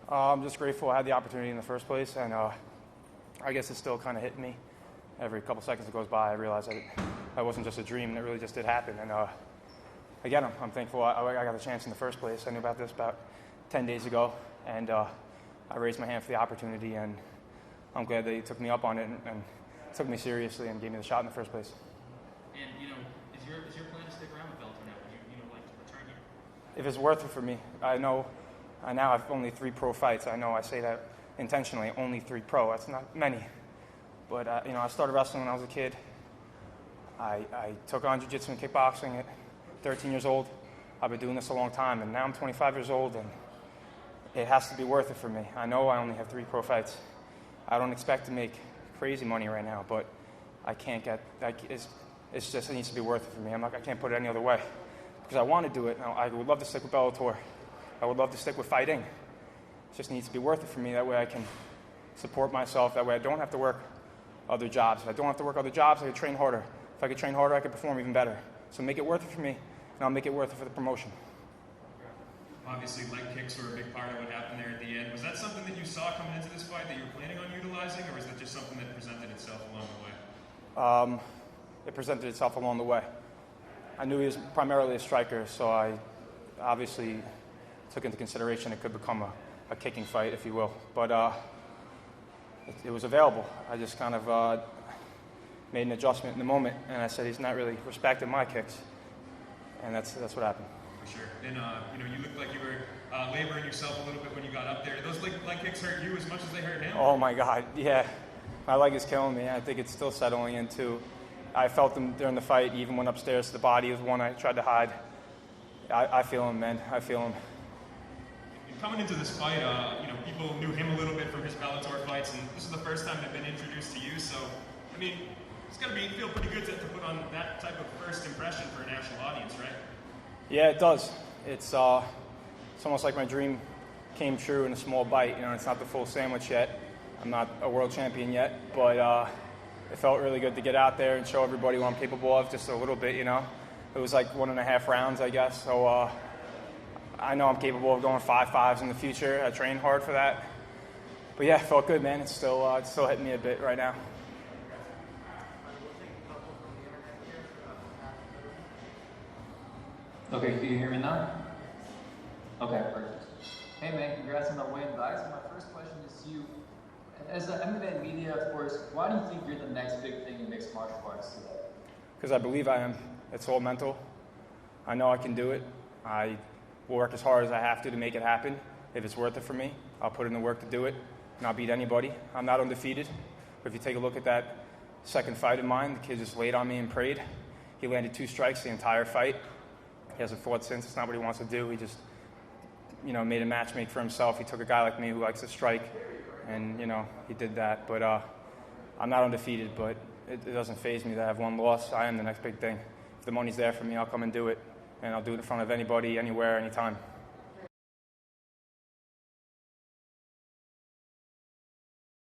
I'm just grateful I had the opportunity in the first place, and I guess it's still kind of hitting me. Every couple seconds that goes by, I realize that wasn't just a dream, and it really just did happen. And again, I'm thankful I got the chance in the first place. I knew about this about 10 days ago, and I raised my hand for the opportunity, and I'm glad that he took me up on it and took me seriously and gave me the shot in the first place. And, is your plan to stick around with Bellator now? Would you like to return here? If it's worth it for me, I now have only 3 pro fights. I know I say that intentionally, only 3 pro. That's not many. But, I started wrestling when I was a kid. I took on jiu-jitsu and kickboxing at 13 years old. I've been doing this a long time, and now I'm 25 years old, and it has to be worth it for me. I know I only have 3 pro fights. I don't expect to make crazy money right now, but I can't get it's just, it needs to be worth it for me. I can't put it any other way, because I want to do it. I would love to stick with Bellator. I would love to stick with fighting. It just needs to be worth it for me. That way I can support myself. That way I don't have to work other jobs. If I don't have to work other jobs, I can train harder. If I could train harder, I could perform even better. So make it worth it for me, and I'll make it worth it for the promotion. Obviously, leg kicks were a big part of what happened there at the end. Was that something that you saw coming into this fight that you were planning on utilizing, or was that just something that presented itself along the way? It presented itself along the way. I knew he was primarily a striker, so I obviously took into consideration it could become a kicking fight, if you will. But it was available. I just kind of made an adjustment in the moment, and I said he's not really respecting my kicks, and that's what happened. For sure. And you looked like you were laboring yourself a little bit when you got up there. Did those leg kicks hurt you as much as they hurt him? Oh my God, yeah. My leg is killing me. I think it's still settling in too. I felt them during the fight. He even went upstairs to the body. It was one I tried to hide. I feel him, man. I feel him. Coming into this fight, people knew him a little bit from his Bellator fights, and this is the first time they've been introduced to you. So, it's got to feel pretty good to put on that type of first impression for a national audience, right? Yeah, it does. It's almost like my dream came true in a small bite. It's not the full sandwich yet. I'm not a world champion yet, but it felt really good to get out there and show everybody what I'm capable of just a little bit, It was like 1.5 rounds, I guess. So I know I'm capable of going 5-5s in the future. I trained hard for that. But yeah, it felt good, man. It's still hitting me a bit right now. Okay, can you hear me now? Okay, perfect. Hey man, congrats on the win, guys. My first question is to you. As an MMA media, of course, why do you think you're the next big thing in mixed martial arts today? Because I believe I am. It's all mental. I know I can do it. I will work as hard as I have to make it happen. If it's worth it for me, I'll put in the work to do it, and I'll beat anybody. I'm not undefeated. But if you take a look at that second fight of mine, the kid just laid on me and prayed. He landed 2 strikes the entire fight. He hasn't fought since. It's not what he wants to do. He just, made a matchmake for himself. He took a guy like me who likes to strike, and, he did that. But I'm not undefeated, but it doesn't faze me that I have 1 loss. I am the next big thing. If the money's there for me, I'll come and do it, and I'll do it in front of anybody, anywhere, anytime.